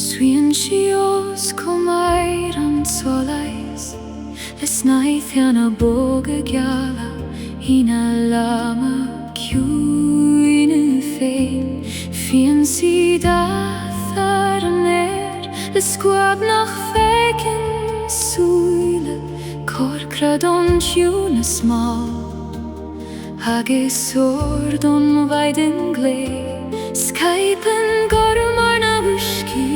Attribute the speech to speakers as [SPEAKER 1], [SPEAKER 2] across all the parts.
[SPEAKER 1] Swian sios comair an solais, les nDathanna boga gCeala, hEala Ciúine féin, fian dathar le squab nach feikin súile, corcrad on tiúna smá, agus sword on vaidin glé, Skypen gormar na whisky,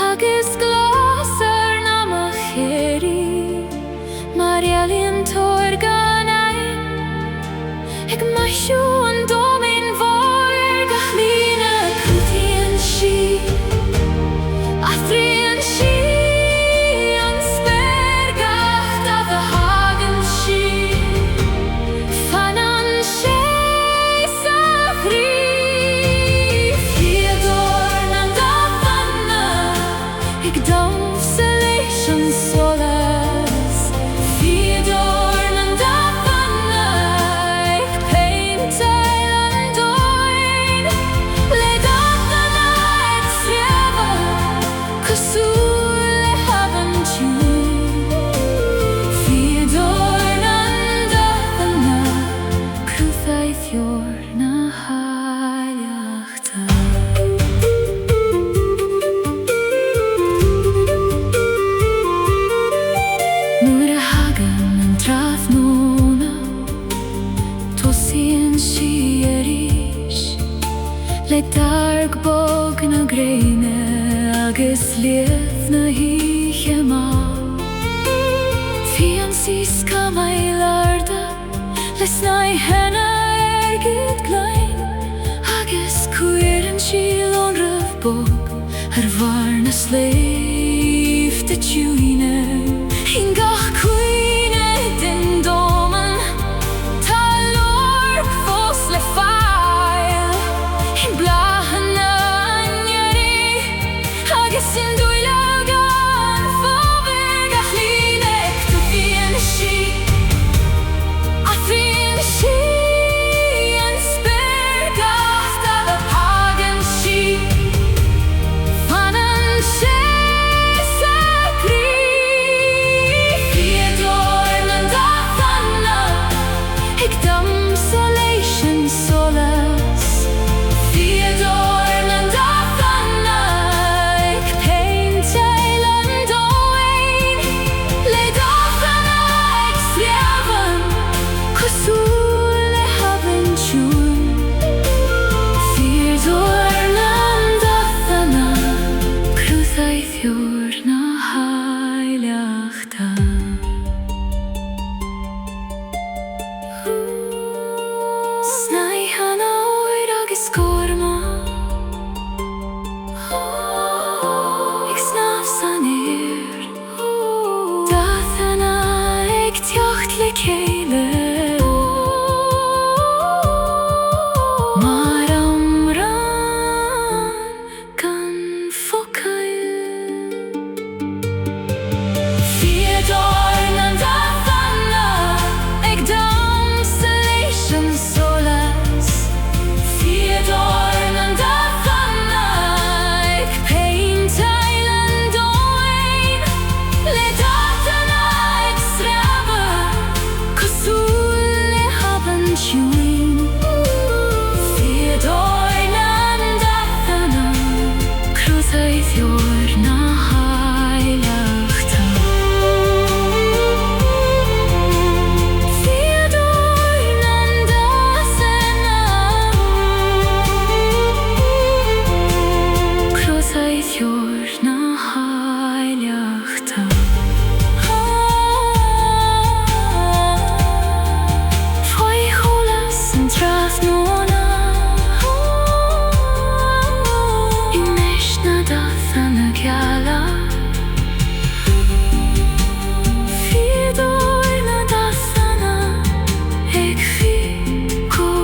[SPEAKER 1] agus Lasair na macheri, Réalta torganai, ag maisio an domin vor gachlína cútaíonn sí, athraíonn sí an spergacht a bheith hagann sí, fanan sé tSamhraidh. Fíodóir nDathanna, ag domsa leis an solas. Fíodóir nDathanna, ag painteáil an dóin. Le Dathanna ag sreabhadh, cosúil le habann tiún. Fíodóir nDathanna, cruthaitheoir na hEaileachta. Nuair a hagann an Trasna, tosaíonn sí arís, le darg bog na gréine agus liath na híche má. Fian sí scamail arda, les nDathanna Airgid Gleann, agus cuireann sí lonrah bog ar bharr na sléibh de Ciúine. In gach cuine den domen, tá lorg fós le fáil, in blahan na nÉirí, agus in dúileag an fóbir gachlíne, cútaíonn sí, athraíonn sí an spergacht a bheith hagann sí, fanan sé tSamhraidh. Fíodóir nDathanna, ag domsa leis an solas. Fíodóir nDathanna, ag painteáil an dóin. Le Dathanna ag sreabhadh, cosúil le habann tiún. Fíodóir nDathanna, cruthaitheoir na hEaileachta. nDathanna oir agus gorma, ag snaf san air. Dathanna ag teocht le céile, mar amran gan focail. Fíodóir nDathanna, ag domsa leis an solas. Fíodóir nDathanna, ag painteáil an dóin. Le Dathanna ag sreabhadh, cosúil le habann tiún. Fíodóir nDathanna, cruthaitheoir na hEaileachta. Fíodóir nDathanna, cruthaitheoir na hEaileachta. Foioi cholas an Trasna, Inis nDathanna gCeala. Fíodóir nDathanna, ag fiúcomán.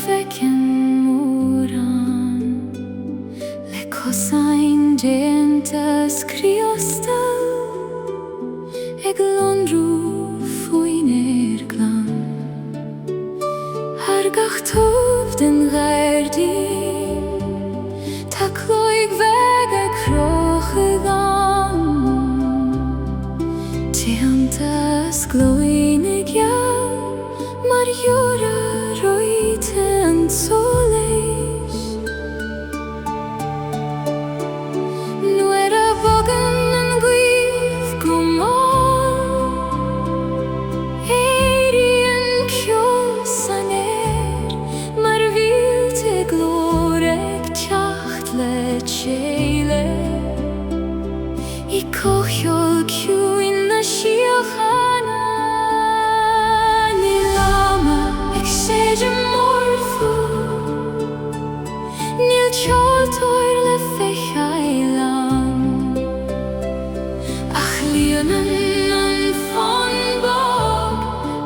[SPEAKER 1] fecin múran le cosain déantas Criostail ag lonrú Fuinneoga Gleann ar gach tóp den Gairdín tá Clog bheith ag crochagan déantas nAingeal mar Síoraíochta an soléis nuair a bogan an Guth go máil éiríonn ceol san air mar bhíolte glór ag teacht le hEala I cocheol Ciúine na Síochana Níl teoltóir le hEala ach líonann an fhonbog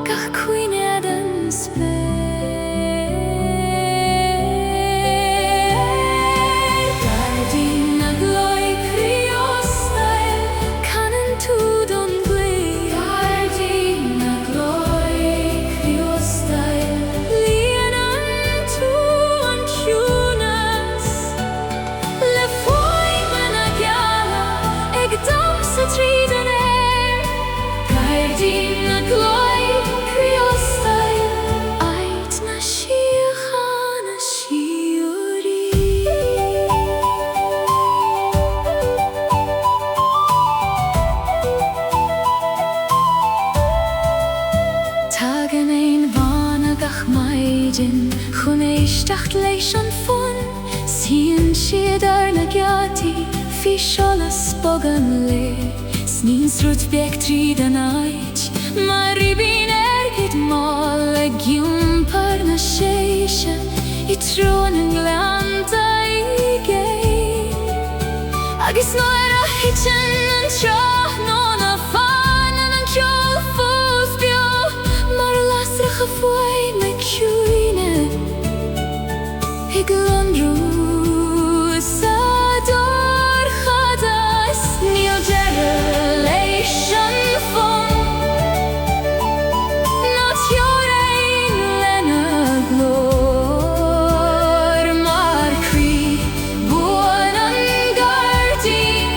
[SPEAKER 1] gach cuinead an spéir Gairdín na Clog Criostail canan tú don Gleann Gairdín na Clog Criostail líonann tú an ciúnas le foiime na Geata ag damsa tríd an air Gairdín na Clog Criostail ait na Síochana Síoraíochta Tá gan éin Bána gach maidin chun éisteacht leis an fun Síonn siad ar na Geataí fi seolas bogan le sníonn srut beag tríd an áit mar ribín Airgid máil le giúmpar na séise I trón an Gleannta I géin agus nuair a hitin an Trasna na fánan an ceol fós beo mar lasrach a foiin na Ciúine ag lonrú sa dorchadas níl deireadh leis an fun ná teorainn lena glór mar crí buan an Gairdín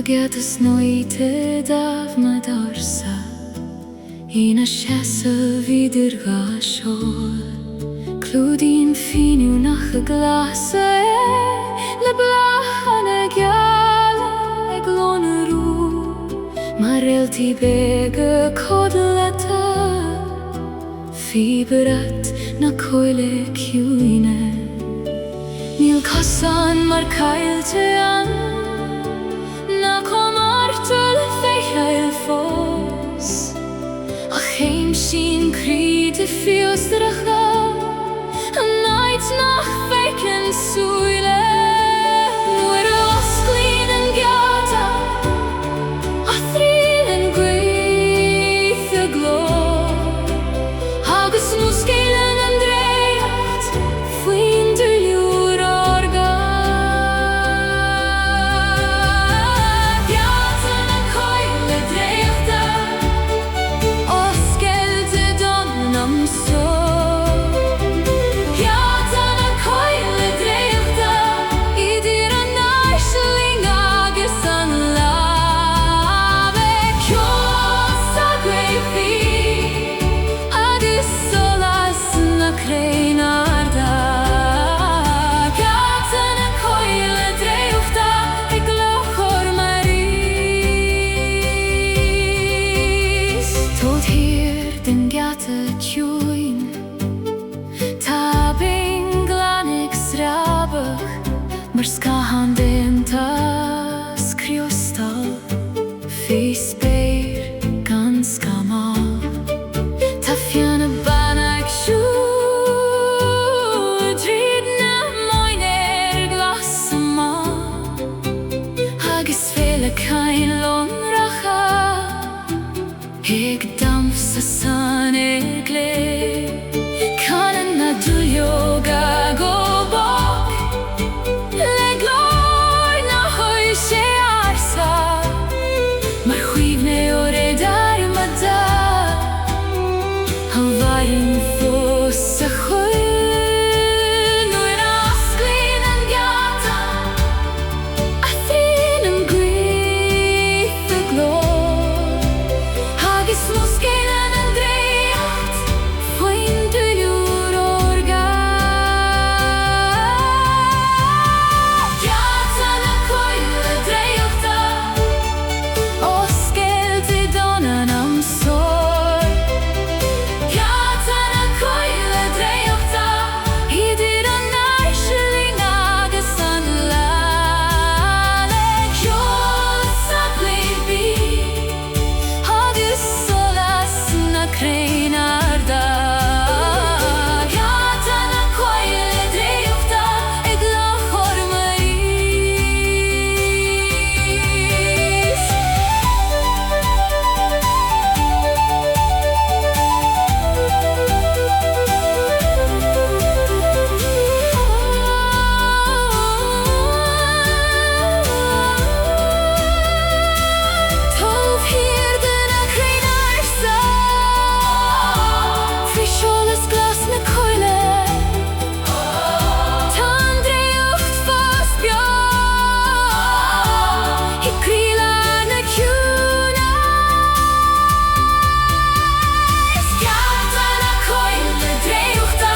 [SPEAKER 1] Geata snoite davmad Ársa Ina shesa vidir gashol Clúdín fíniu nach glasa Le blacha nAingeal ag lonarú Mar Réalta bega codlata Fíberat na Coille Ciúine Níl cosan mar cailte an Na comartul feichail fós A chéim sin críd I Fíodóir A night nach feiken Súile Nuair a osclaíonn an Geata A thriail an Guth a Clog Agus nuscéileann an Dréalta Faoin dúiliúr orga Geata na Coille Draíochta Oscailte don am Geata na Coille Draíochta Idir an nAislingí agus an lábhe Ceos a Gaoithe agus solas na Crainarda Geata na Coille Draíochta ag lochor marís Tód hir den Geata Ciúine Tá bing Gleann srábach Mar scahan dentas Criostail Fí spéir gan scamáil Tá fianna Bána ag siúd Tríd na moin glas amach Agus féile cain lonracha Ag damsa san Canan na dúilleoga go bog Le glór na chuir sé Ársa Mar Fuinneoga darmada An bhairn fós a chuil Nuair a osclaíonn an Geata A thriail an Guth a Clog Agus nuscéileann an Dréalta Faoin dúiliúr orga Geata na Coille Draíochta Oscailte don am Geata na Coille Draíochta Idir an nAislingí agus an lábhe Ceos a Gaoithe agus solas na Crainarda Geata na Coille Draíochta ag lochor marís Tóg hir den a Crain Ársa Fí seolas glas na Coille Tá an Draíocht fós beag I Gleann na Ciúine Geata na Coille Draíochta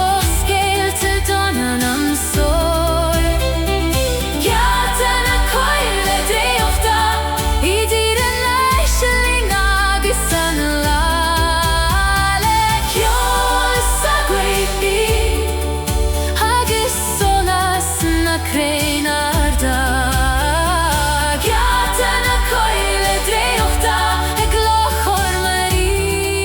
[SPEAKER 1] Oscailte don am Geata na Coille Draíochta Idir an nAislingí agus an lábhe Ceos a Gaoithe agus solas na Crainarda Geata na Coille Draíochta ag lochor marís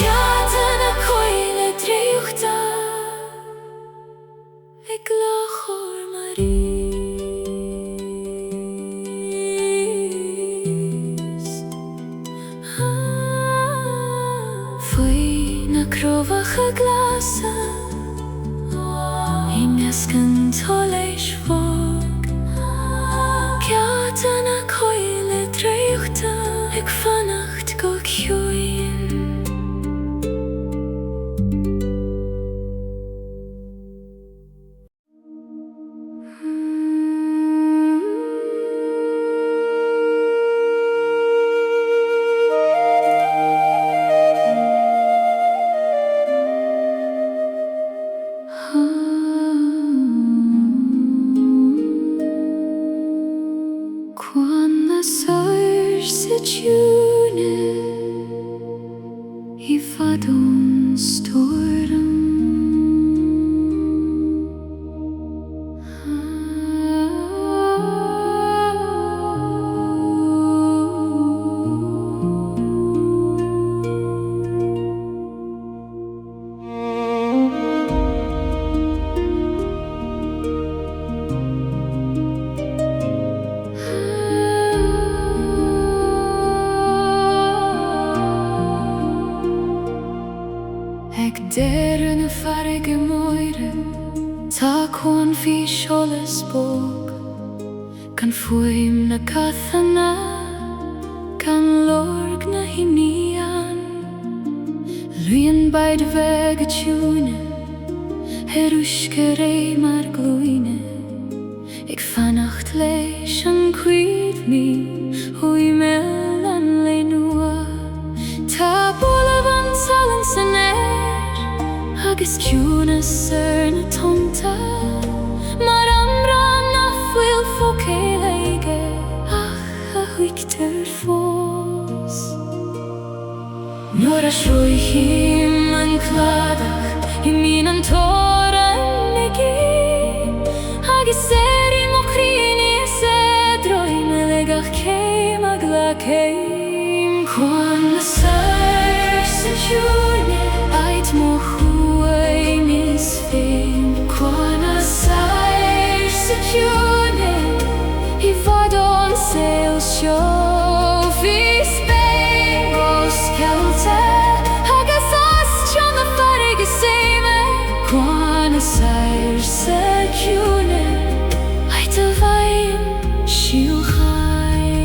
[SPEAKER 1] Geata na Coille Draíochta ag lochor marís Faoi na crovacha glasa I nescan toléis fog Geata na Coille Draíochta ag fannacht go Ciúine fadún stórum. Deirne farige moire, tá Cuan fi sholas bog, kan fuim na nDathanna, kan lorg na Iníon. Luin by de weg a Ciúine, heruske mar Gleann. Ik fannacht leis an cuid mi, hui mel an le nua. Tá bola van salan san agus Ciúine na tonta, mar amra na fuil focéige, ach a huictar fós. Nuair a sroithim an cladach, mín an nAingeal, agus mo chríní droime legach céim a glacéim. Cuan Lasair sa Ciúine, ait mo Cuan Lasair sa Ciúine, I fadón sail seo fi spéros Geata, agus as na farige séime. Cuan Lasair sa Ciúine, ait a bhaim síochaim.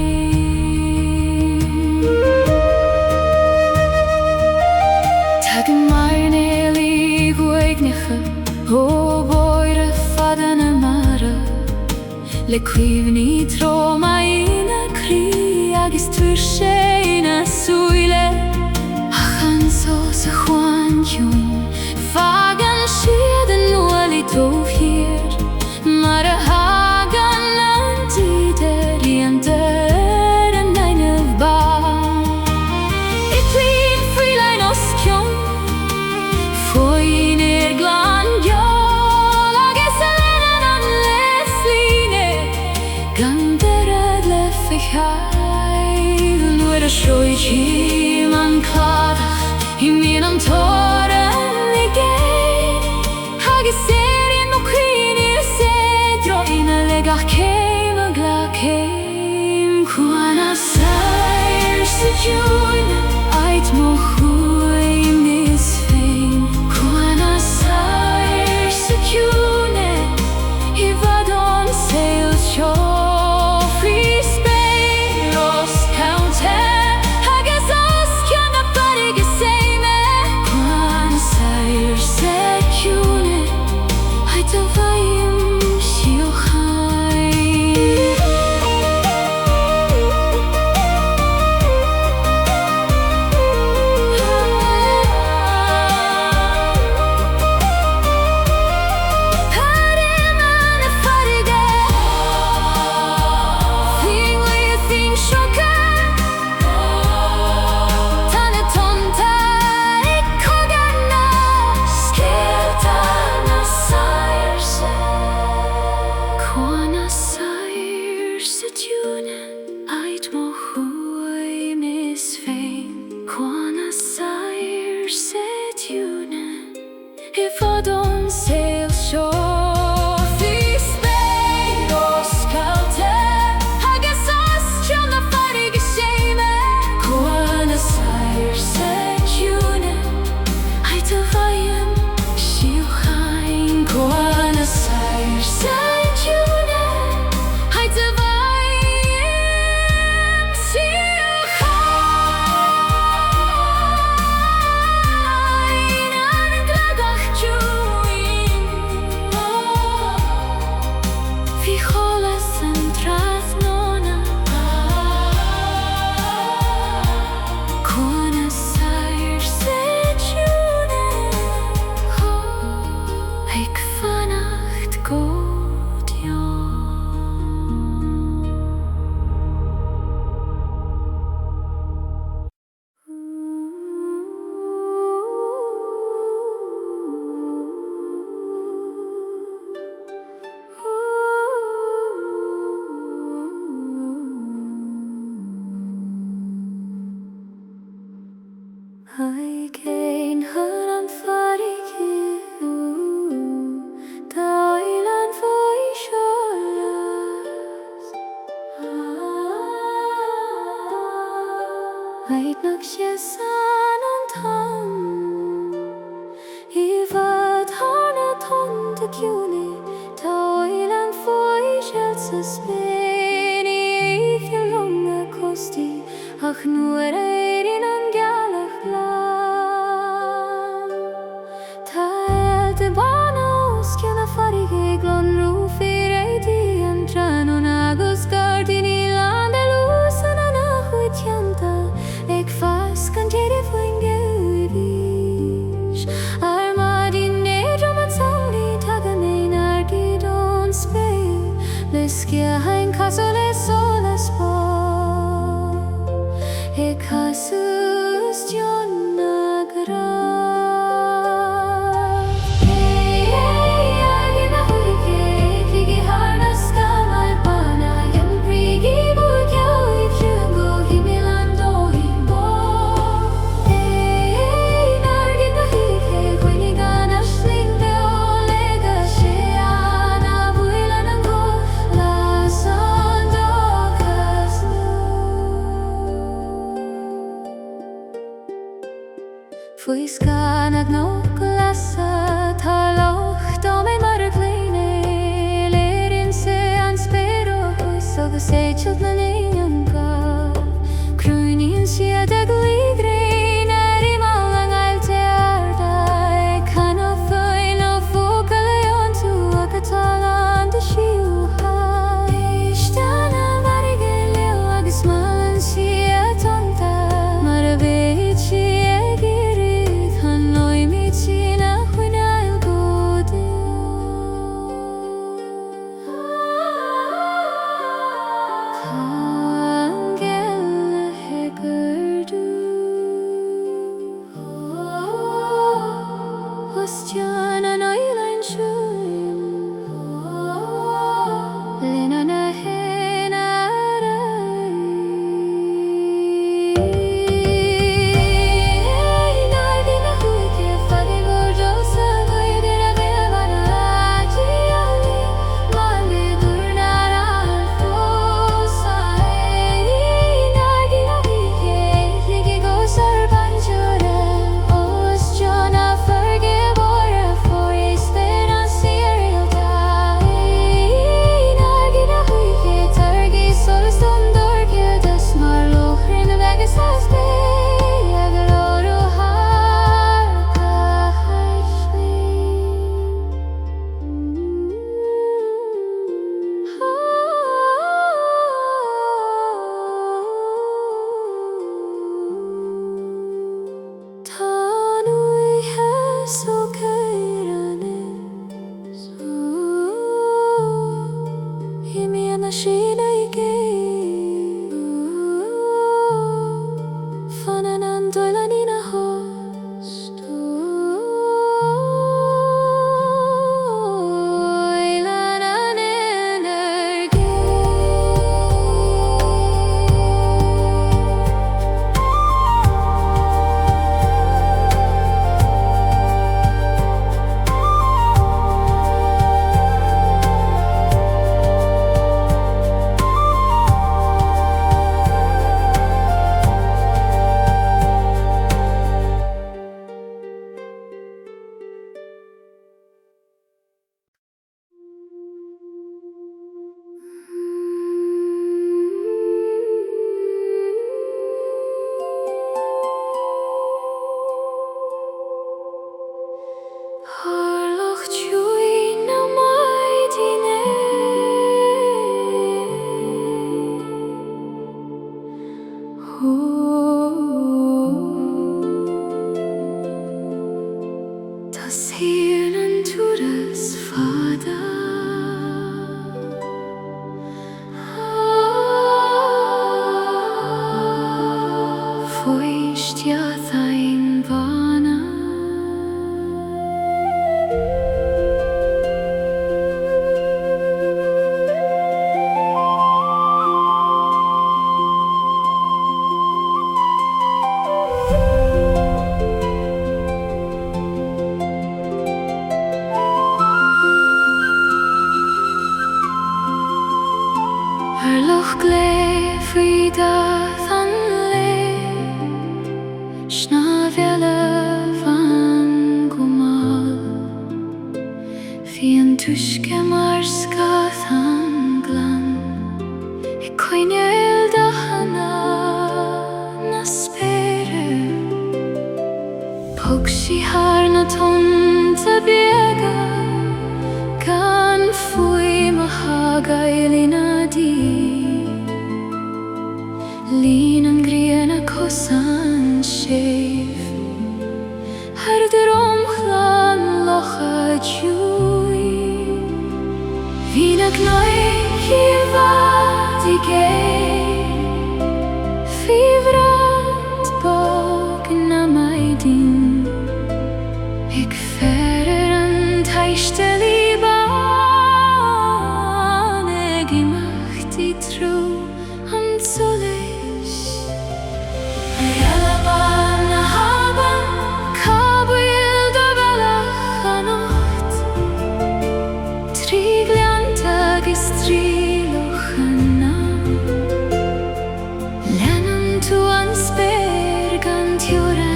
[SPEAKER 1] Tag mar nÉalaí goignecha, ó bóire fadan a mara, le cuimhní tro maína crí agus tuair sé na Súile. Ach an sós a Chuan fagan siad an nualaí dómhír, mar a hagan an díder I an deir an naineh bá. I plín friúlainn os ciúin, foin Gleann agus an nAislingí, gan deirad le fichaid. Nuair a sroithim an cladach, mín an nAingeal, agus mo chríní droime legach céim a glacéim. Cuan Lasair sa Ciúine, ait mo chuaim níos féin. Cuan Lasair sa Ciúine, I fadón sail seo fi spéros Geata, agus as na farige séime. Cuan Lasair sa Ciúine, Aitnag siya sanon tam Ivad harna tonda Ciúine Ta Oileán foi Réalta spéni Eithir lunga costi Ach nuair éirin nAingeal Gleann Ta de Bána osciúna farige glon rúfi Réalta Trasna agus Gairdín Iníon de lúsan an Gaoithe ag fas gan téidir Fuinneoga Armadí néadrom an samhraidh tagan éin Airgid ón spéil Liscia hain casú le solas bá ag casús Dionna gra Airgid na huige Figi harna scamal Bána Prigi búgeoibh Siúgo himilan dóibh bó Airgid na huige Cuine gan Aisling Leolega Séana Bhuileán an Guth Lasan dochas nu Fui scanag nó glasa Tá locht dómén mar a Gleann Léirin sé an spéro Huis agus éitilt na nÉan Crúníonn siad ag lígréin Imal an Aistear ag canna foin ó fóca leon tú agatá an de Síoraíochta Aisteanna marige leo agus malan siad tonta Mar a bhéid si ag irid Han loimid si na Fuinneoga Ostian an Oileán siúim Lena na hen Airgid na huige Fadi bordosa Gaoithe na Bána Airgid Mali durnar al fosa Airgid na huige Ligi gosar banjore Ostian a forgive for Aistear an Síoraíochta Airgid na huige Targi solas don dorgiadas Mar lochrin vegas as bé Agaloro harca Tanui heso cairanis Iníon na Síoraíochta Fanan an Oileán na host Oileán an Harloch Ciúine na maidine Tas hir an túras fada Foi Geata in Bána Loch glé faoi nDathanna tuisce mar scathan Gleann Coille nDathanna na spéire Pog sí haar na tonta biega gan fui maha gaili na di Lín an Gleann a cosan séf Har dromchlan locha djúi Vín a gCloig I bhd I géir Fíomhrat bog na maidin Ag ferir an Aistear I Bána Ag imeachtaí trú an solis hEala Bána haban Cabhail do bhealach an ocht Trí Gleannta agus trí Lochanna Leanann tú an spéir gan Ciúine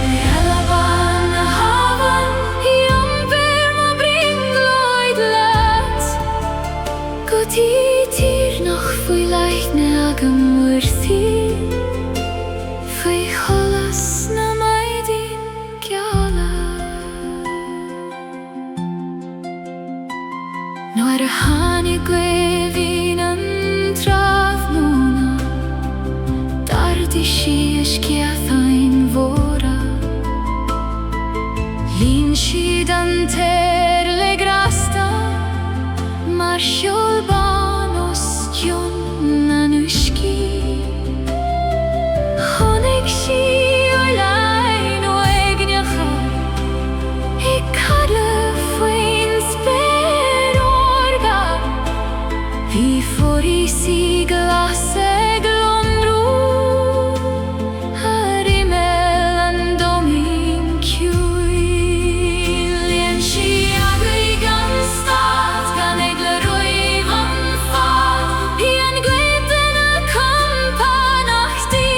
[SPEAKER 1] hEala Bána haban I iompar má bringloid leat Guth tír nach faoi leithne agam uirthi Faoi cholas na maidin geala Nuair a tháinig Gaoithe an trafhnúna Dardaigh sí is Geataín mhóra Lín siad an téir le grasta Mar sheol Bános Dion an uiscí Chonaic sí Oileán ó éigneacha I cadla faoin spéir orga Bhí forísí glasa glonrú Ar imeall an domhain ciúil Líon sí agaibh an stad gan ag le roimh an fad Bhí an Gaoithe na compánachtaí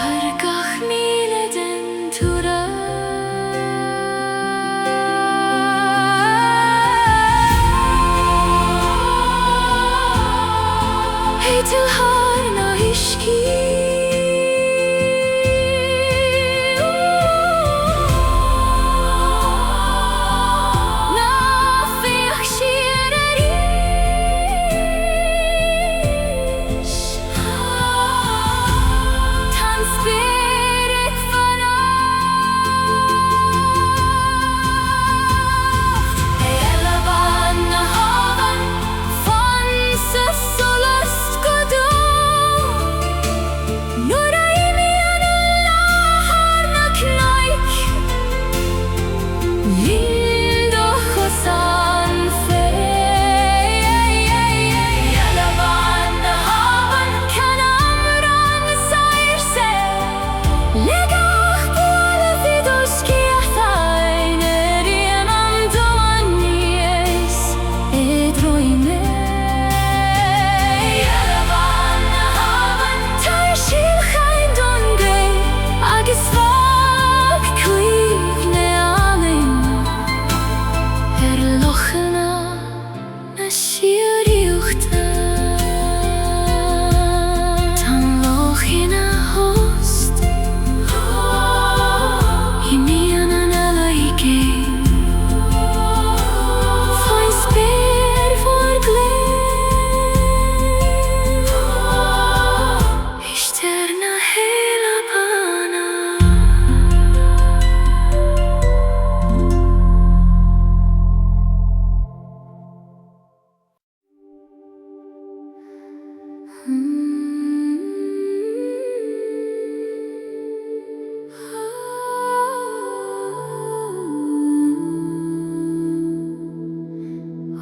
[SPEAKER 1] Ar gach míle den túra Héitil thar na huiscí Na fíoch siar a ríis Tan spéir ag fanacht hEala Bána haban Fan sa solast go dó Nuair a Iníon an láthair na gCloig Lín do chosan féin hEala Bána haban Can amhrán Saoirse Le gach bualadh Fíodóir Geataín Réalta an domaníos Droime hEala Bána haban Tar síolchain don Gaoithe agus fag Clog nAingeal Lochanna na Síoraíochta Tan lochin a host Iníon an hEala I géim Faoin spéir mhór Gleann Aistear na hEala Bána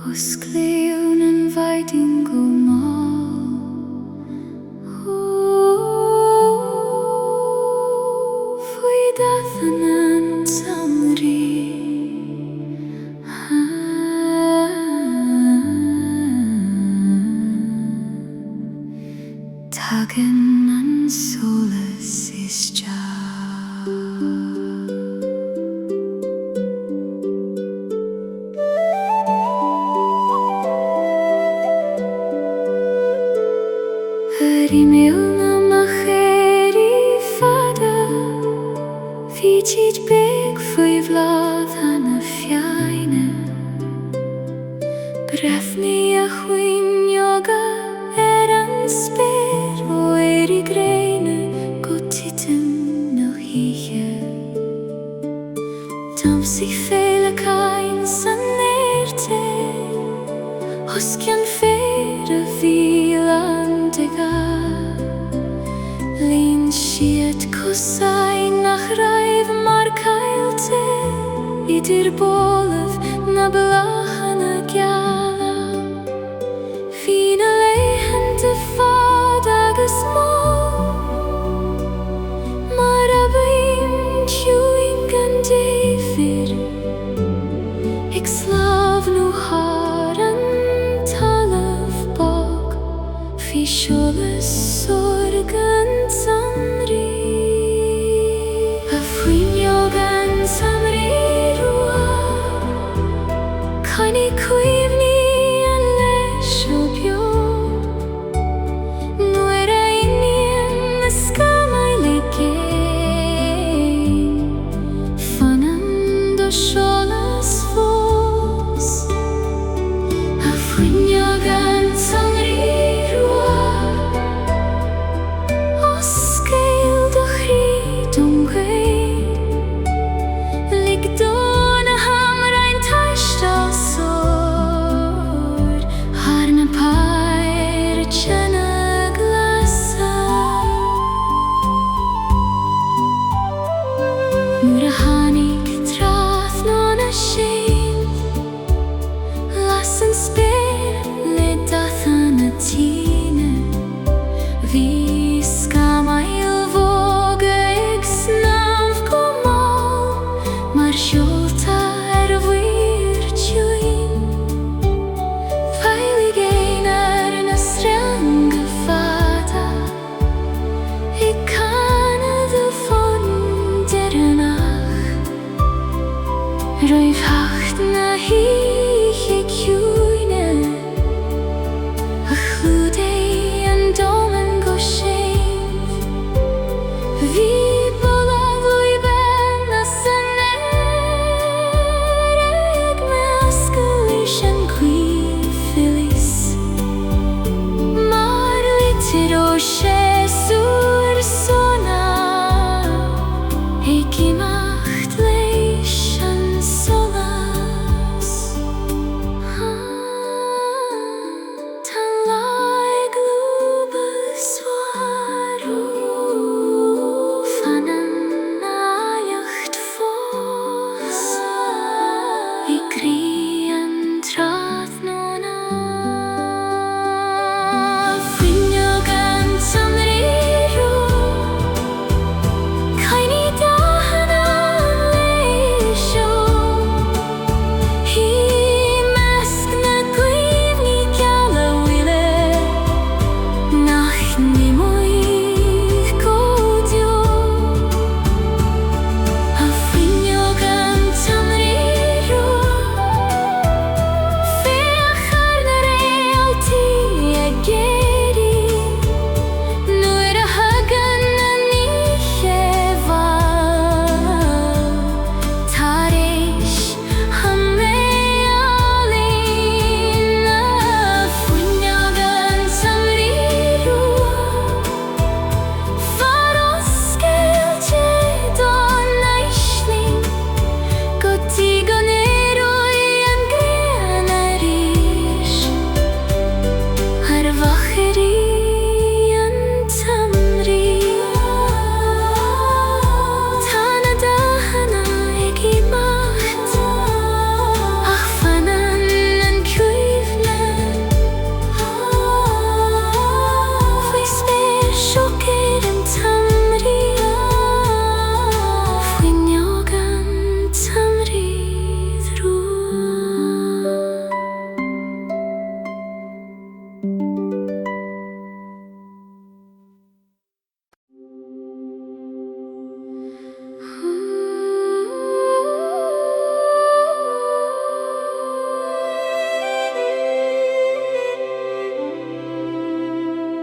[SPEAKER 1] Os Cleann an bhaidín go máil Faoi nDathanna an tSamhraidh Tagan an solas is deas Geri milna macheri fada Fichid big fwy vlad hana fiaine Brefni a Fuinneoga an spyr o greine go titim no hiche Damsi fele kain san nerte Hosken fere vilan dega Lin siet kosai nach raif mar kailte Idir bolaf na blachana Geala Fina leihen de fad agus mo Mar abim tjuing gan David Ik slav nu har an talaf bog Fi sjoles sorgan tSamhraidh A Fuinneoga tSamhraidh rua Kaini cuivni an leis o bio Nuair a Iníon na scamaile géin Fanam do seolas fós A Fuinneoga tSamhraidh rua Os scéal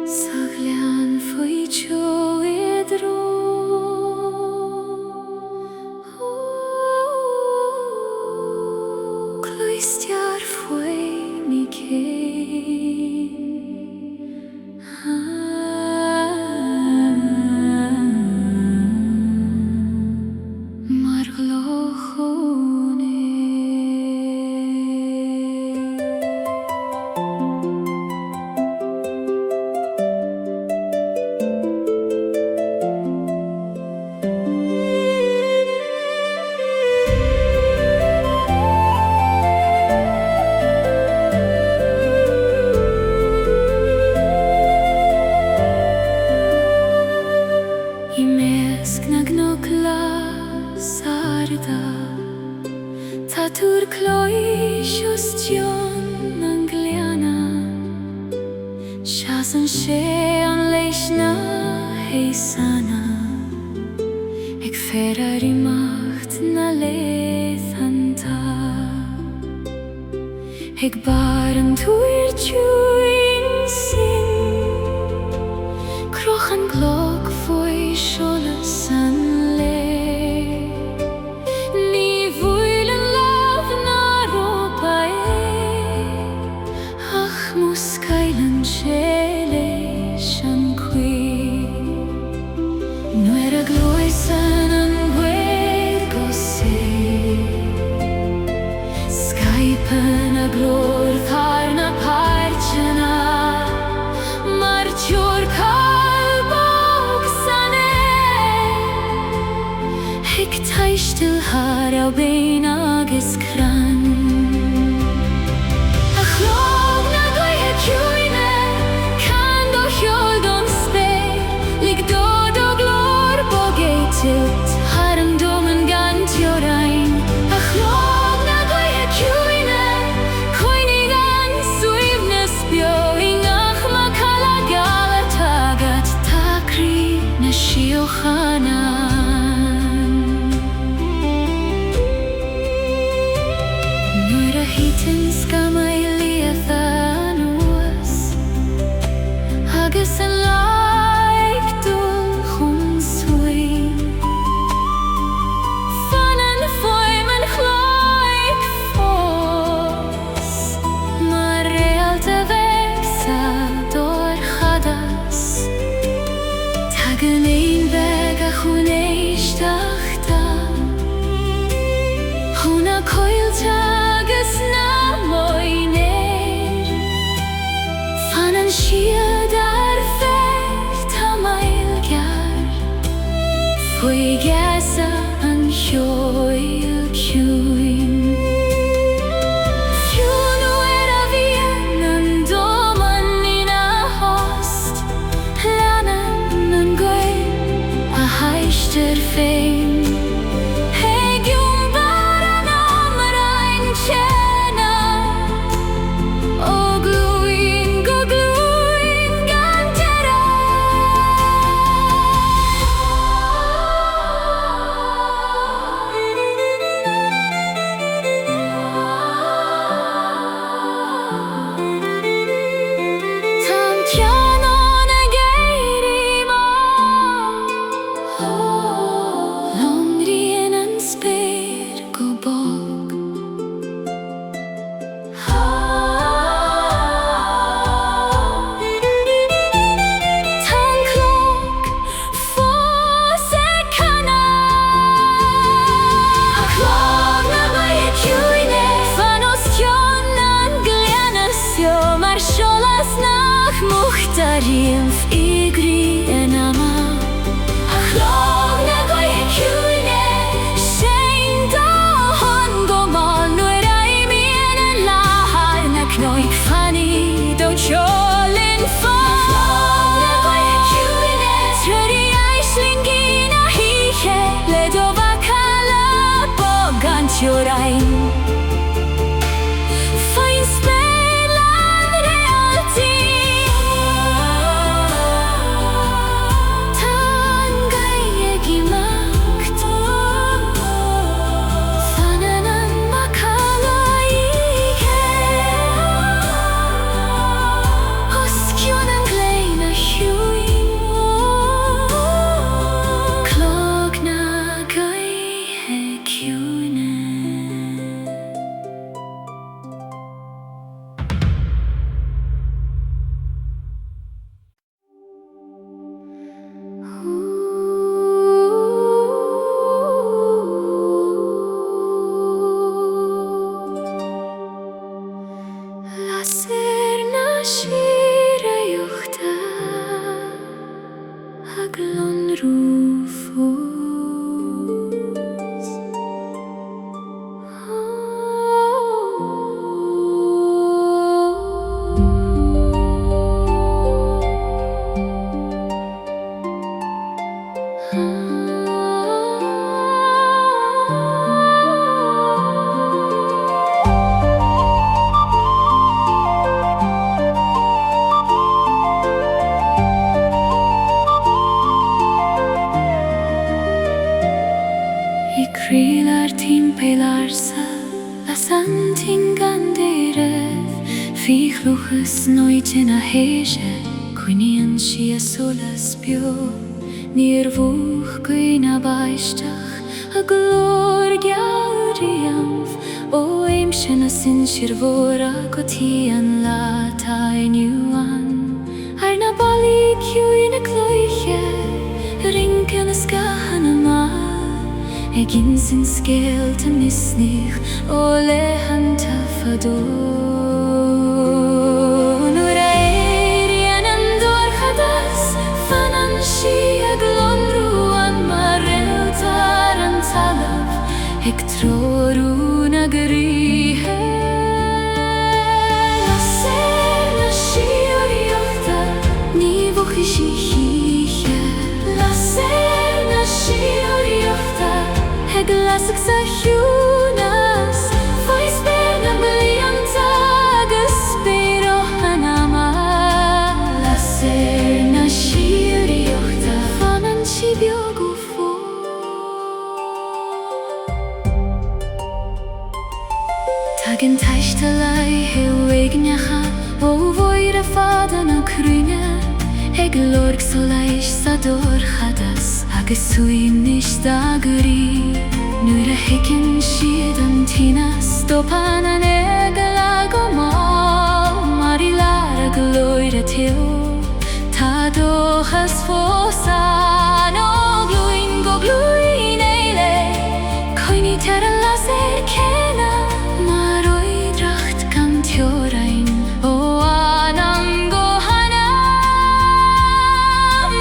[SPEAKER 1] Sa Gleann faoi Ceo Draíochta. Aistear faoi mi céin. Mar glochóne. Ik bar een toertje in zin, kroch een Clog voor scholes en lee. Ni voelen laf naar Europa ach moes keilen scheles en kwi. Nu gloisen en glor tharna parchana mar chur kalbog sane ik taistil har au bein agus cran a Clog na Gaoithe Ciúine can do heoldom spe lig do glor bogétilt har an domen gan Síoraíochta a Clog na Gaoithe Ciúine Nuair a híteann scamaíochta anuas agus an laib dul chun suaim fanan foim an chloig fós mar Réalta vegsa dor chadas tagan ein veg a chun éisteachta chun a Coille agus na moinéir fanan siad ar feith tSamhraidh faoi Geata an hEoil ciúin. Fiúnóir a bhíonn an doman ina host leanan an Gaoithe a Aistear féin. Buchas nooit in a héise, Iníon si a solas bio, Níor bhuach cuin a baisteach, a glór Gairdín, ó éim sin a sin sir bhóra go tí an lá tá Iníon. Ar na bailí Ciúine Coille, rincan a scahan má, gin sin scéalta misnich, Oileán ta fadó. Ik troru na Gaoithe Lasair na Síoraíochta ní bhucha sí chiche Lasair na Síoraíochta lasach sa Ciúnas Fáis beir na blianta agus spéireachta má Lasair na Síoraíochta fanan si beag ó Tagin taiste laithe uigneacha ó bhóir a fada na crúine Lorg so leis sa dúrchadas agus Ciúine da gurí Nuair a hicinn siad an tína stopan an nAingeal go má Mar I lear a glóir a tió Tá dóchas fósan ó glúin go glúin éile Coinní tar a Lasair céna Síoraín ó anam go hanam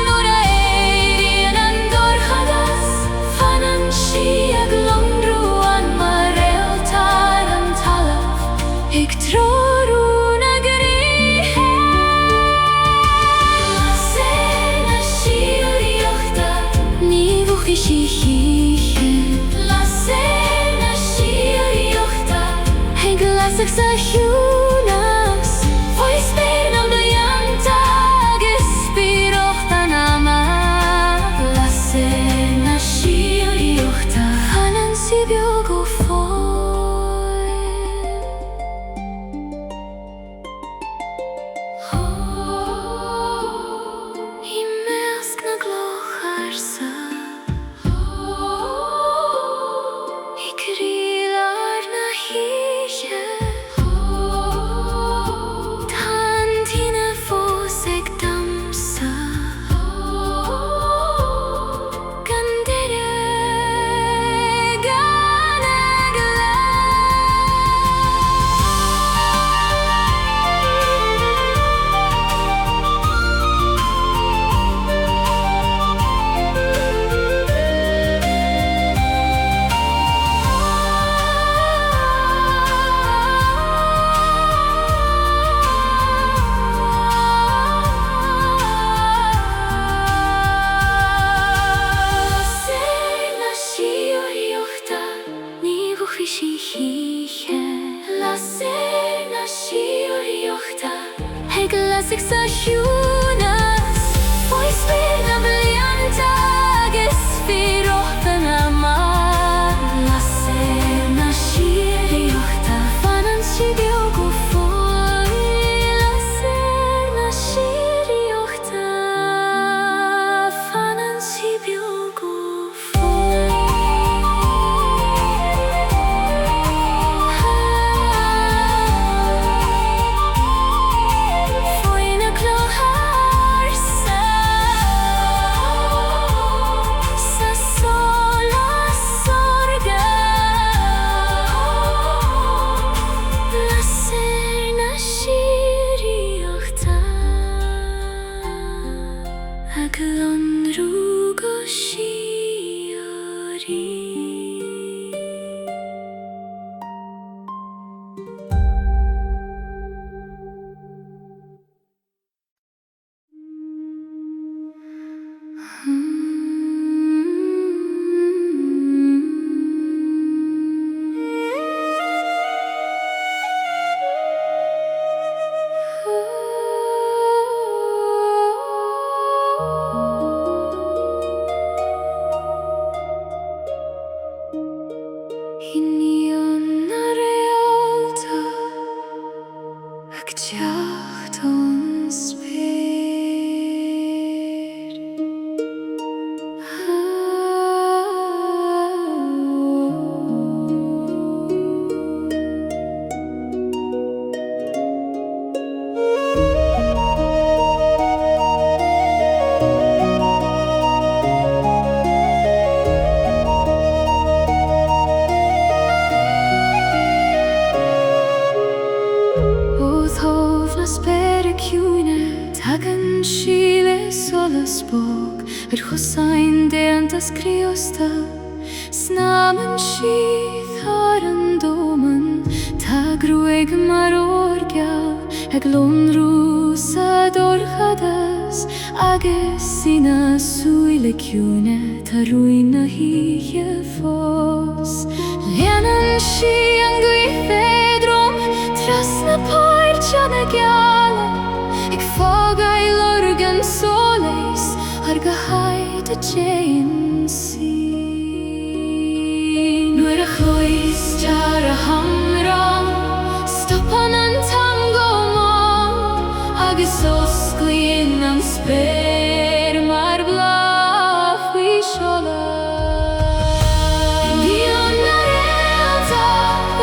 [SPEAKER 1] Nuair a éiríonn an dúrchadas fanan si a glonrú an mar Réalta an talamh ag troru na Gaoithe Lasair na Síoraíochta ní bhucha sí chiche Lasair na Síoraíochta lasach sa Ciúnas Fáis beir na blianta agus spéireachta má Lasair na Síoraíochta fanan si beag ó I measc na gloch Ársa I Réalta na híche Lasair na Síoraíochta lasach sa Ciúnas Fáis beir na blianta agus spéireachta má Lasair na Síoraíochta fanan si beag ó Lasair na Síoraíochta fanan si beag ó síle solas bog chusain déantas Criostail snaman síth ar an dóman tá gruig mar Airgid ag lonrú sa dorchadas agus sina súile Ciúine tá ruin na híe fós Leanan sí an Guith Trasna páirte nAingeal ag fágail organ soléis ar go haid a déan sí nuair a chloistear a hamrán stopan an tango má agus osclaíonn an spéir mar bláth faoi seoladh Iníon na Réalta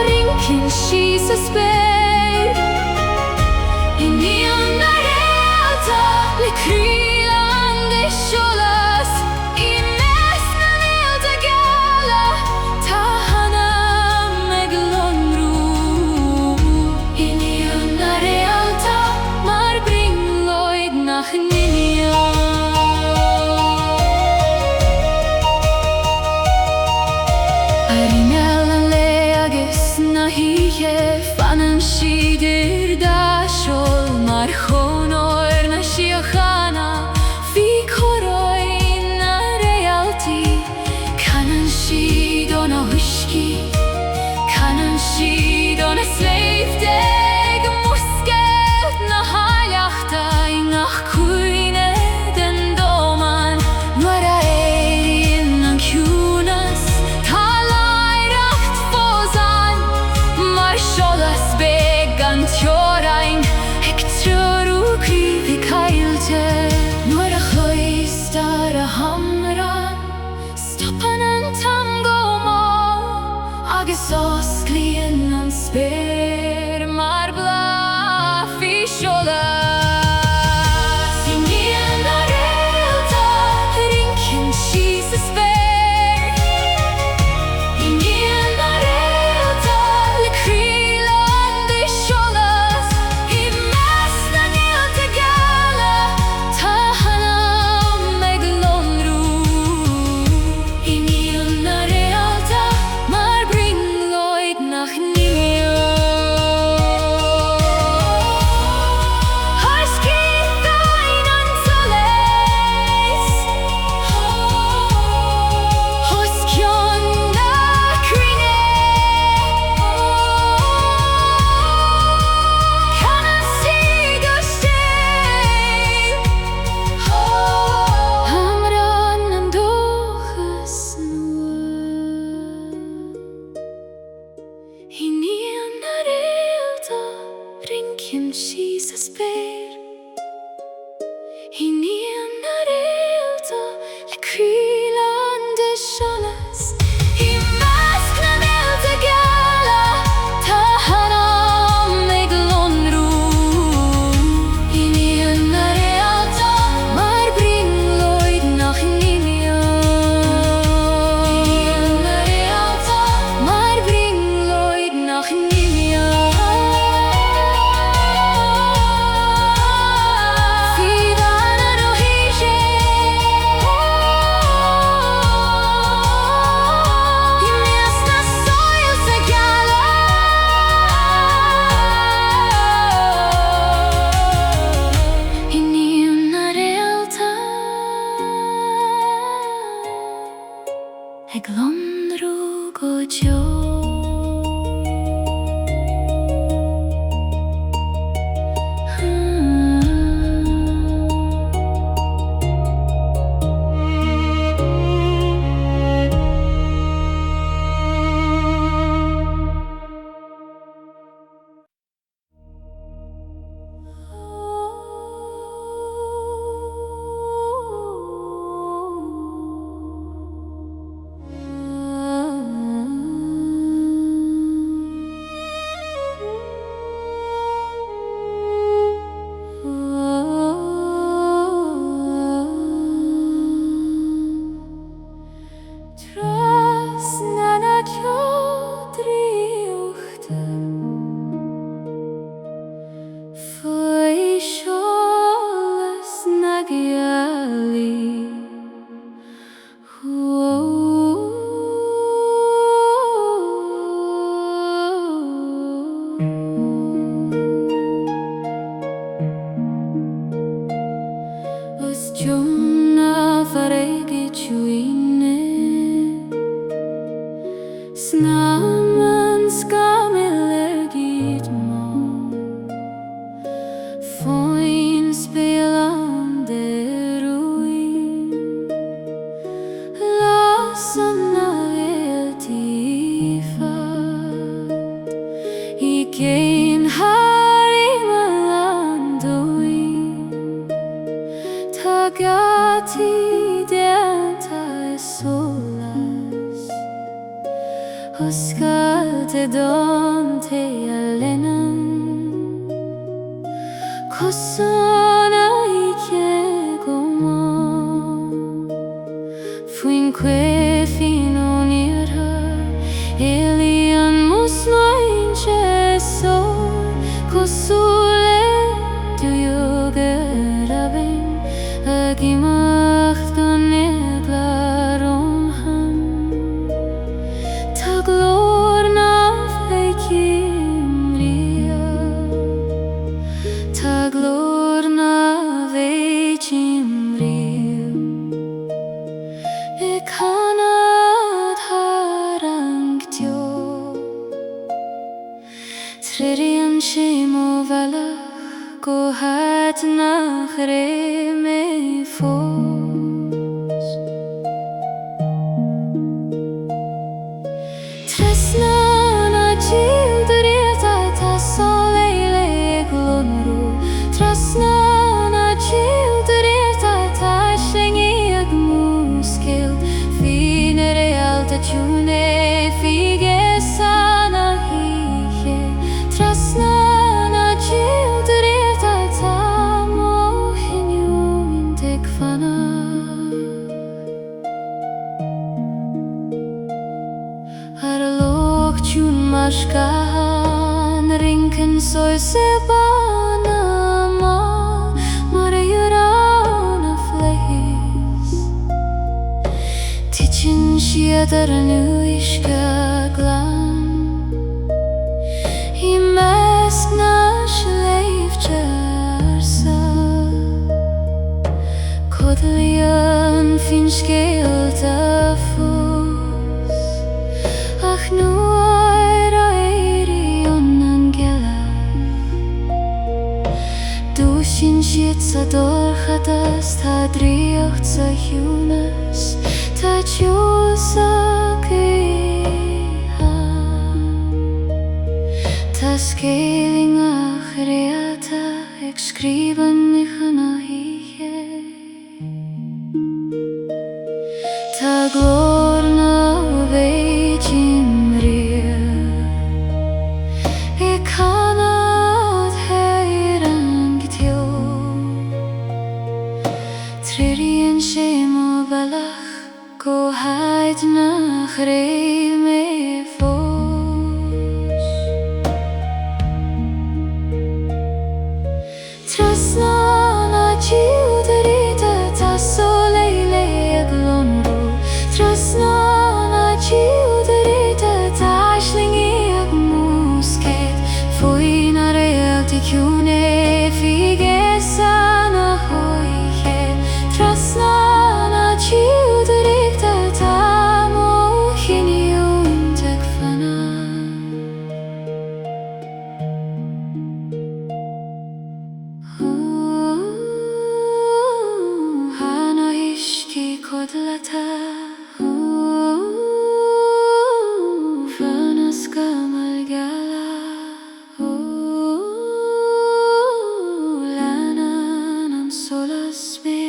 [SPEAKER 1] rincinn sí sa spéir Iníon na Réalta le Crealan de seolas I mes na nAilte geala tá hana meg lonrú Iníon na Réalta mar bringloid nach nIníon Airgid an le agus na híe fanan siidir da seol mar chónóir na Síochana Bhí chóráin na Réaltaí Canan siad ó na huiscí Canan siad ó na sléibhdeag muscailt na haileachta I nach Cuine den dóman nuair a éiríonn an ciúnas Tá láireacht fósan mar seolas beag an teo nAingeal. Os Jona Airgid Ciúine Snaman Scamil Airgid mo Foin Spélan de ruin Lasanna Réalta I Gain Gaoithe Geata solas Oscalte don tSamhraidh Cosona I goma Fuinneoga Oileán nAingeal Cosule duyoga Gimacht gan nAiglíonn Tá glór na Tá glór na I canad tharangteo Tríonn sé mo bhealach go háit nach ré mé fós Trasna nAingeal Draíochta tá Saoirse glonrú Trasna nAingeal Draíochta tá Aislingí ag múscail Fíne Réalta Ciúine fige sana híche Trasna nAingeal Draíochta tá mo Iníon Fana Ar loch tún mascahan rinken Saoirse Bána mar a fleis Tichin siad ar nuisce Gleann I measc na sleifte Ársa Coille fin scéalta fós Ach nuair Iníon Dúsin siad sa dorchadas Tá Draíocht sa Ciúnas Tá tiúil sa Tá scéaling ach Réalta ag scríban nDathanna Tá glór na I canad tharangteo Tríonn sé mo bhealach go háit nach ré mé fós Trasna nAingeal Draíochta tá Saoirse glonrú Trasna nAingeal Draíochta tá Aislingí ag múscail Fuinne Réalta Ciúine fige sana híche Trasna nAingeal Draíochta tá mo Iníon Fana Hana isci codlata Fanas gamal gala Lanan am solas me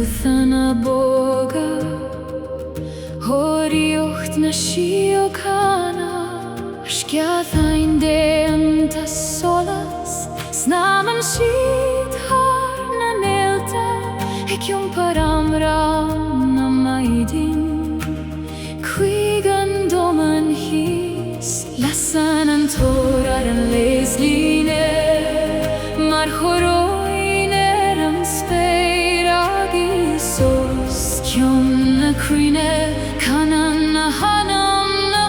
[SPEAKER 1] nDathanna boga Draíocht na Síochana Geata nDéan ta solas Snaman siad har na Réalta Ciúmpar amram na maidin Cuig an doman hís Lasan an tórar an nAislingí Mar chóróin an spéir agus sos Ciúin na Ciúine Canan na hanam na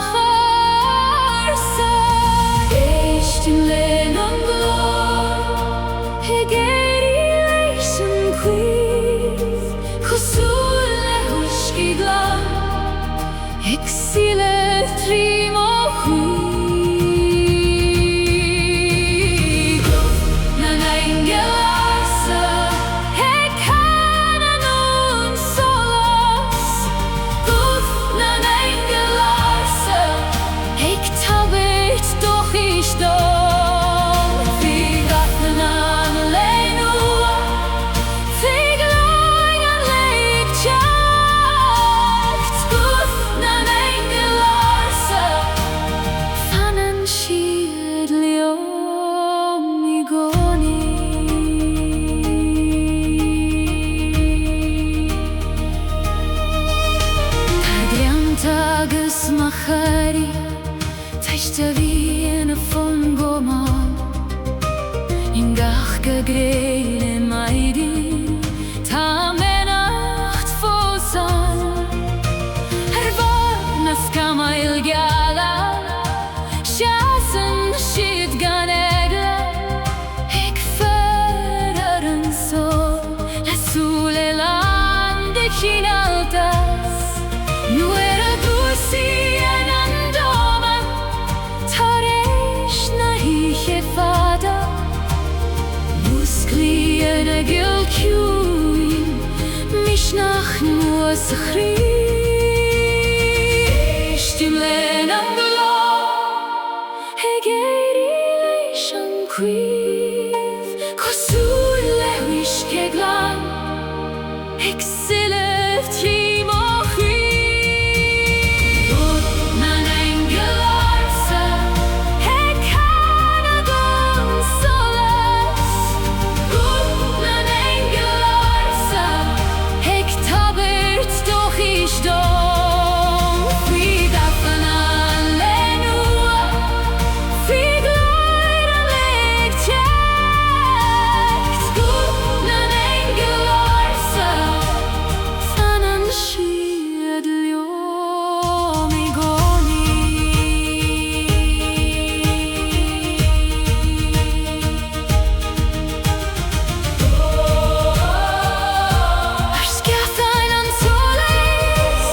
[SPEAKER 1] Ársa Éistim le nAingeal Gairdín an cuid Chosúil le huiscí Gleann hEala trím ó chuig Guth na nAingeal Ársa Canan ón solas Guth na nAingeal Ársa tabairt doch isteach Fíodóir an léanúa Gleann an léig teacht Guth na nAingeal Ársa Fanan siad leo mi gcónaí Tá Gleannta agus má chairí Taiste bhí ina fun go máll Ingach go gréile maidin Tá menacht fósan bhar na scamail geala Seasan siad gan hEala fear an sol Lasúil Oileán de chinaltas Nuair a gúsaí an doman Tar éis na híche fada Musclí nAingeal ciúin Misnach nua sa chrí Éistim le nAingeal Gairdín an cuid Chosúil le huiscí Gleann hEala trím ó chuig Guth na nAingeal Ársa Canan ón solas Guth na nAingeal Ársa tabairt doch isteach Fíodóir an léanúa Gleann an léig teacht Guth na nAingeal Ársa Fanan siad leo mi gcónaí Ars Geata an solas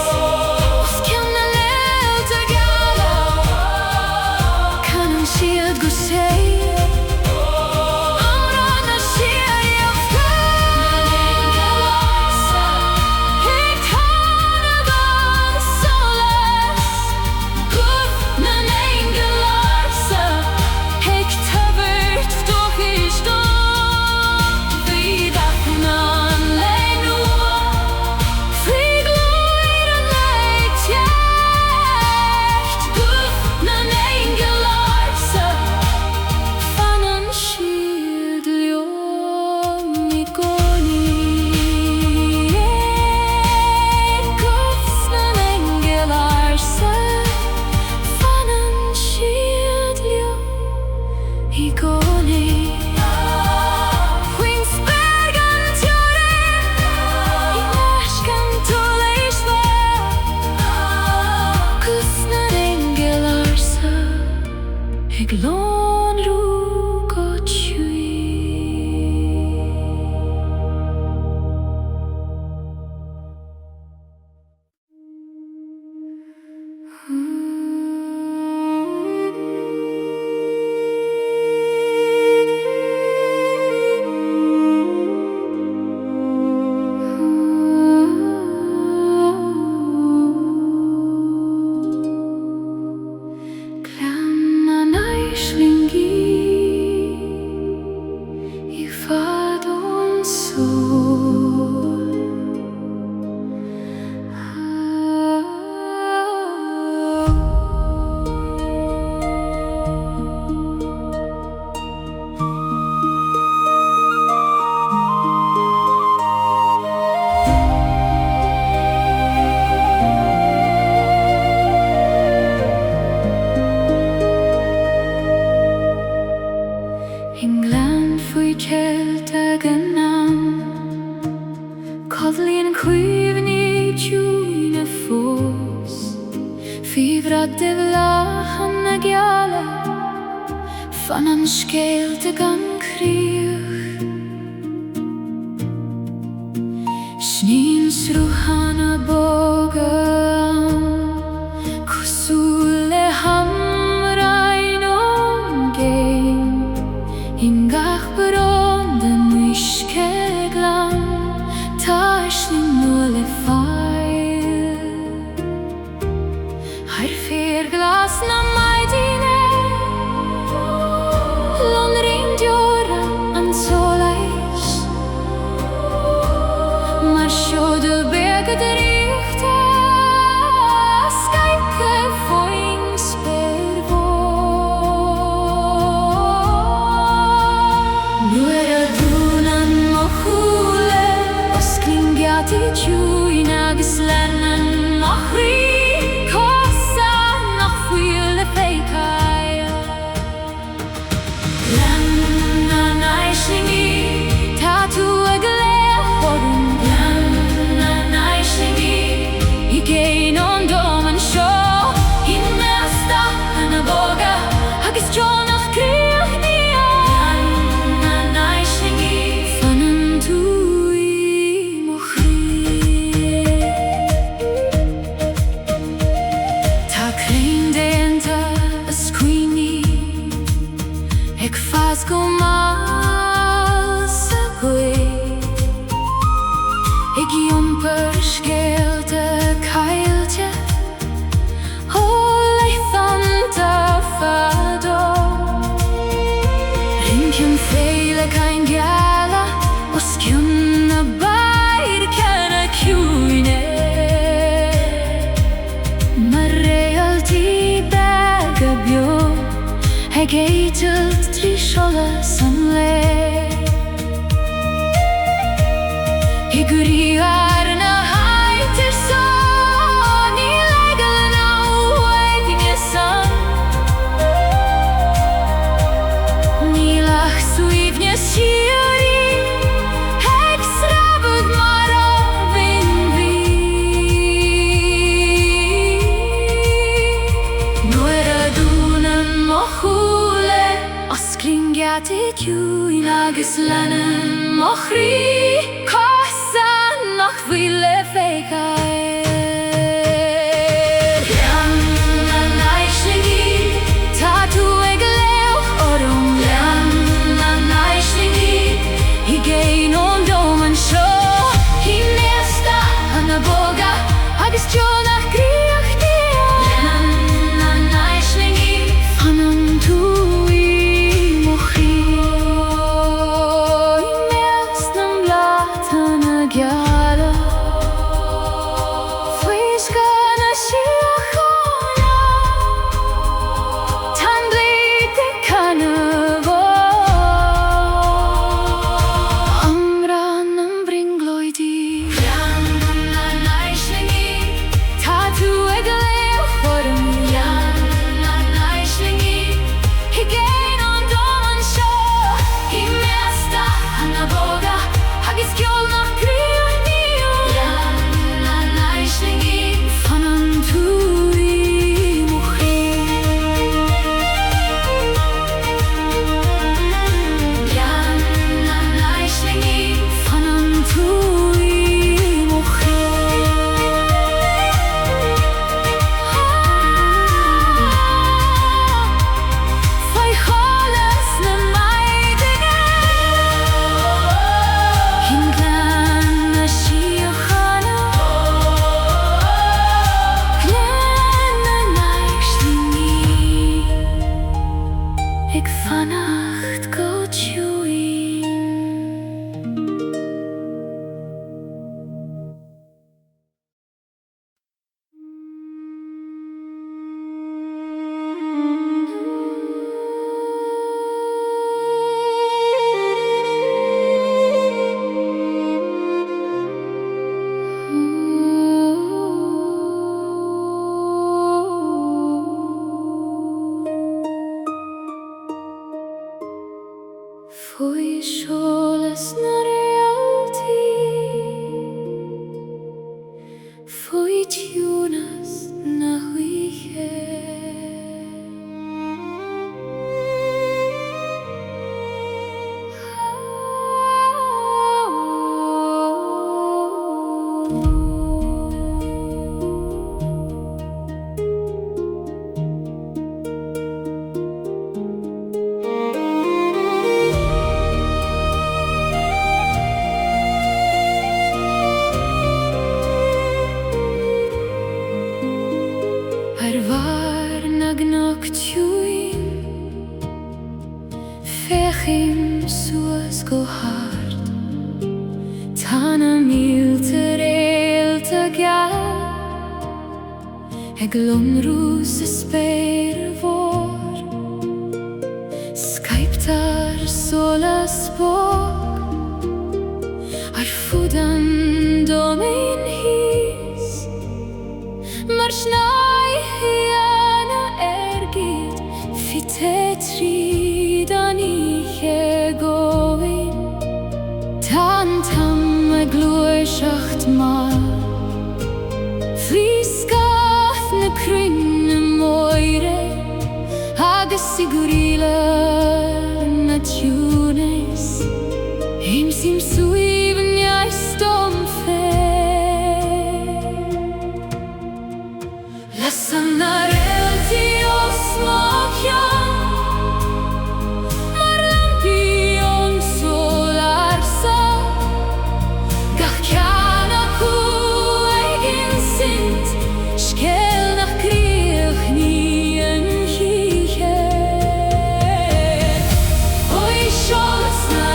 [SPEAKER 1] bhradibhlach nAingeal fan an scéalte gan críoch. Sníonn srúchanna bóga cosúil le hamráin ón géim in gach barón den uisce Gleann tá Aisling nua le fáil. Ar fér glas na maidine lon rindjóra an sólais mar sjóðu bega Draíochta skaice foin spervó. Nuair a dúnan mo chúla os clín Geata Ciúine agus leannan mo chrí cosa nach fuil le féiceáil. Gleann an Aislingí tá tú ag léamhorm. Gleann an Aislingí I géin ón dóm an seo I nDathanna bóga agus Jonach críoch Níon. Gleann an Aislingí fanan tú I mo chrí. Tá crainn déanta a scuoine ag fas go máil sa Guth ag iompar scéalte cailte ó leithan de fadó. Rinceann féile nAingeal os ciann na bair cena Ciúine mar Réaltaí bega bio ag éitelt trí solas an le. I gríomhar na haitir son I legal na uhaidine san. Nílach suíomhne Síoraíochta ag srabad mar ábhainn bhí. Nuair a dúnan mo chúla os clín Geata Ciúine agus leannan mo chrí cosa nach fuil le féiceáil. Gleann an Aislingí tá tú ag léamhorm. Gleann an Aislingí I géin ón dóm an seo I nDathanna bóga agus Jonach críoch Níon. Gleann an Aislingí fanan tú I mo chrí. Mes na mlath nAingeal faois gan na síochana tan bléide cana bhó. Amran an bhringloidí. Gleann an Aislingí tá tú ag léamhorm. Gleann an Aislingí I géin ón dóm an seo I nDathanna bóga agus Jonach críoch Níon. Gleann an Aislingí fanan tú I mo chrí. Gleann an Aislingí fanan tú I mo chrí. Faoi cholas na maidine in Gleann na síochana. Gleann an Aislingí ag fannacht go Ciúine. Faoi seolas na Réaltaí faoi tiúnas na huiche. Geata glonrús spéir vor Skyptar solas bog fudan domain hís Mar snai hEala Airgid fi tetrid aniche goin Tan tam Gleann mar Fliskaf na crinne moire agus sigurila na Ciúine sim suiven ja stom Lasanna Réalta os Mochian Mar lampion sol Ársa Gach ceanna chuaigin sint Scéal nach Criostail Oi seolas na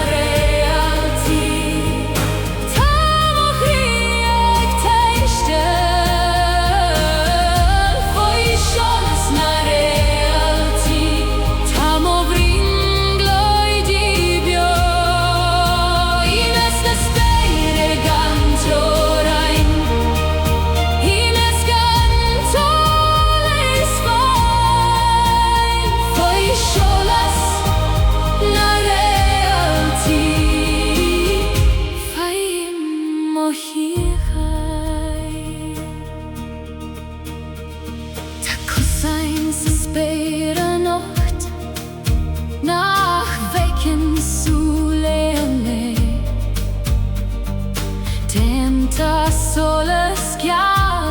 [SPEAKER 1] solas geal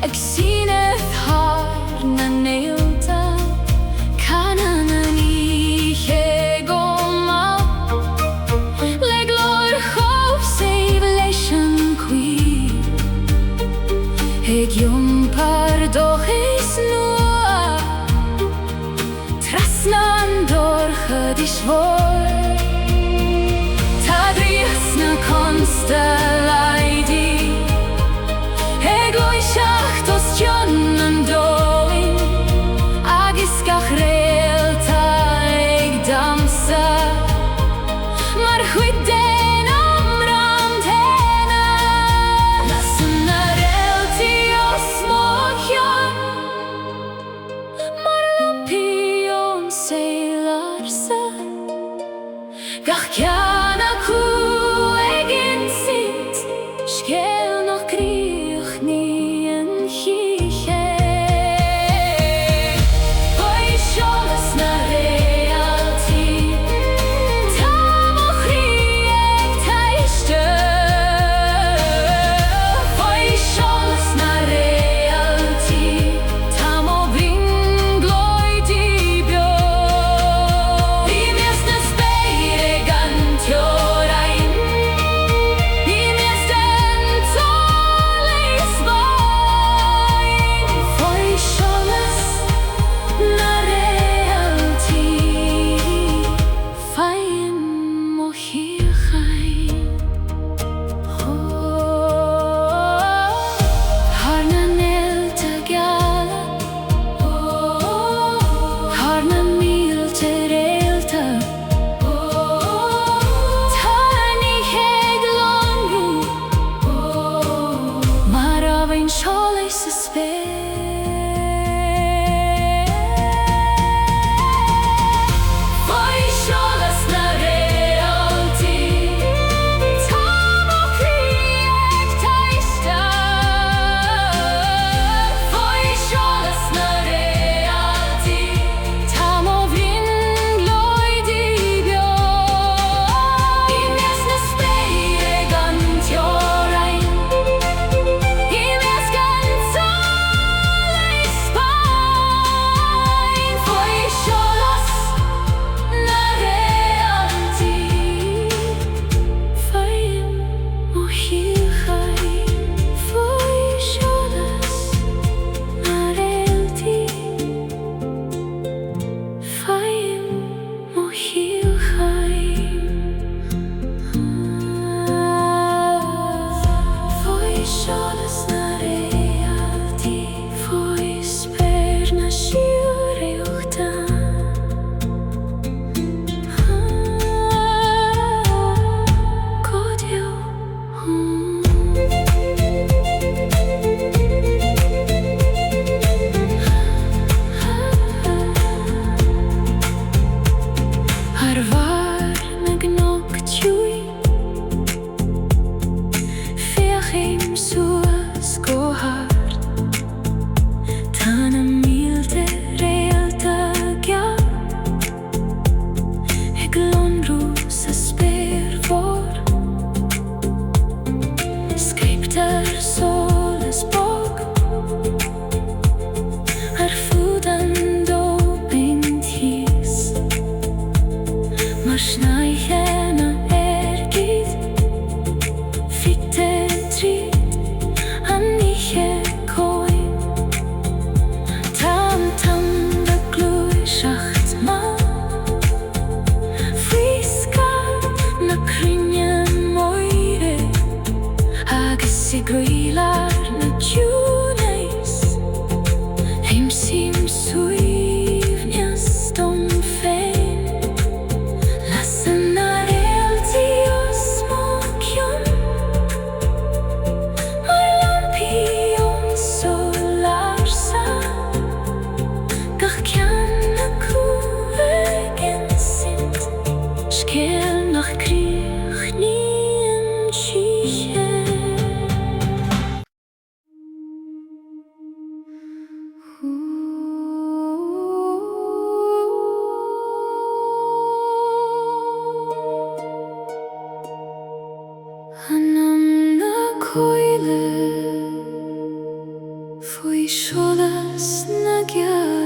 [SPEAKER 1] ag sineth har nAingealta canan aniche goma le glór chomh save leis an cuí ag iompar dochis nua Trasna an dorchad is vor Constellaidi Gaoithe os John an doin agus gach Réalta ag damsa mar chuidén ram tena Lasanna Réalta os Mochian mar lampion saol Ársa gach ceanna solas na Réalta foi spéir na Síoraíochta. Coille foi solas nAingeal.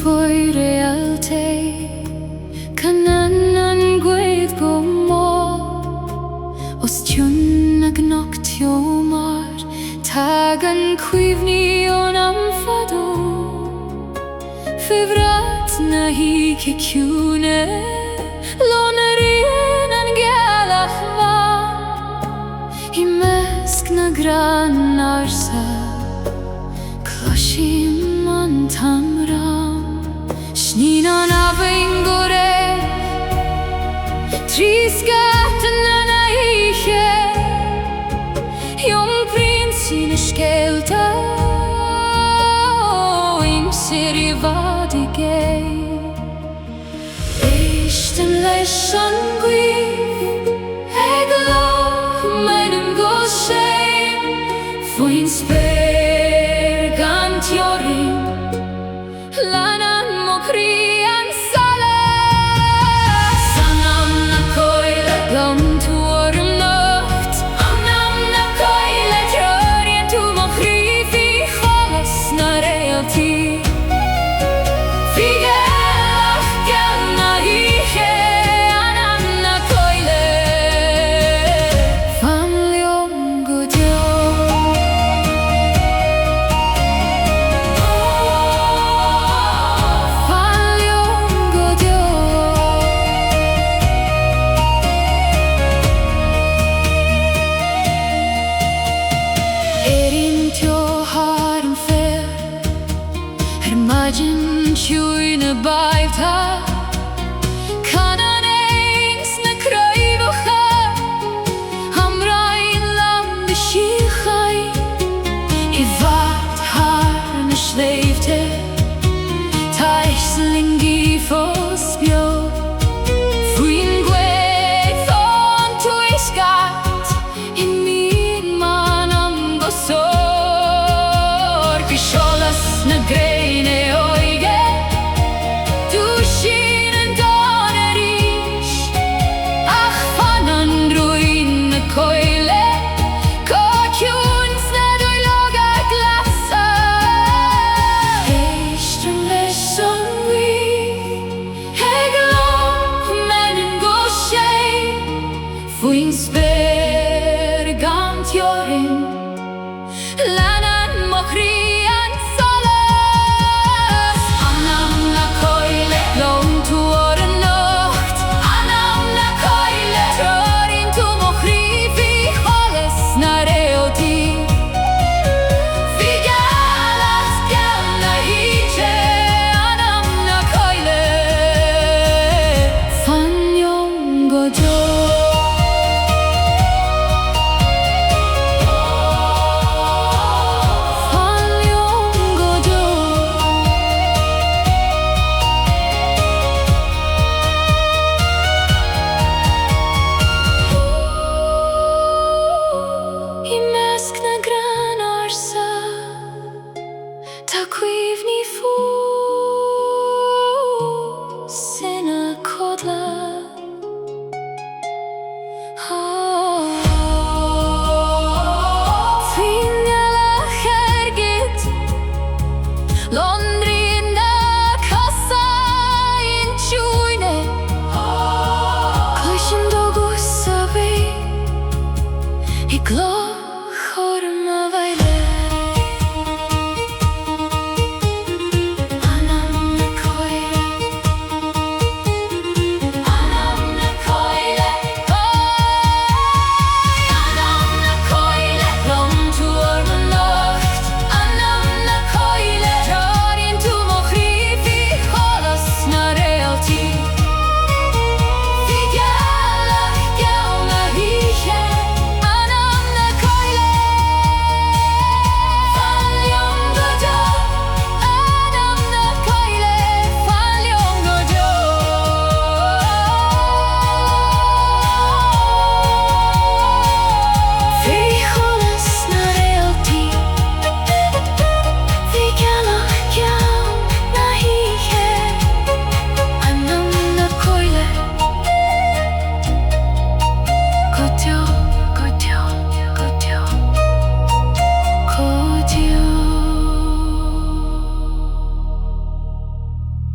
[SPEAKER 1] Foi Réalta, canan an gcuid go mór, os tiún ag nochtio mar, tag an cuimhní ón am fadó, fibrat na hí Ciúine, lonaríon an gealach bhan, I measc na gran Ársa, cloisim an tSamhraidh. Ní an abhainn go raibh, trís gata na naiche, Ion princí na scéalta, imsir I bhfad I gcéad. Éistim leis an gcuimh, ag loch mainim go sé, faoin spéir gan teorainn, Lanan mo Crian salas. Annam na Coille gom tuarim nocht, Annam na Coille teorainn tu mo chrífi cholas na Réalta. Figelach gan na híche, Annam na Coille. Fan liom go deo. Ciúine baibhta, canan éins na craibhcha, hamrainn lam de síochai, I bhfad thar na sléibhte, tSamhraidh fós bio, faoin gcuid ón tuaisceart, Iníon man am go sór, go solas na gréine oige, She Clog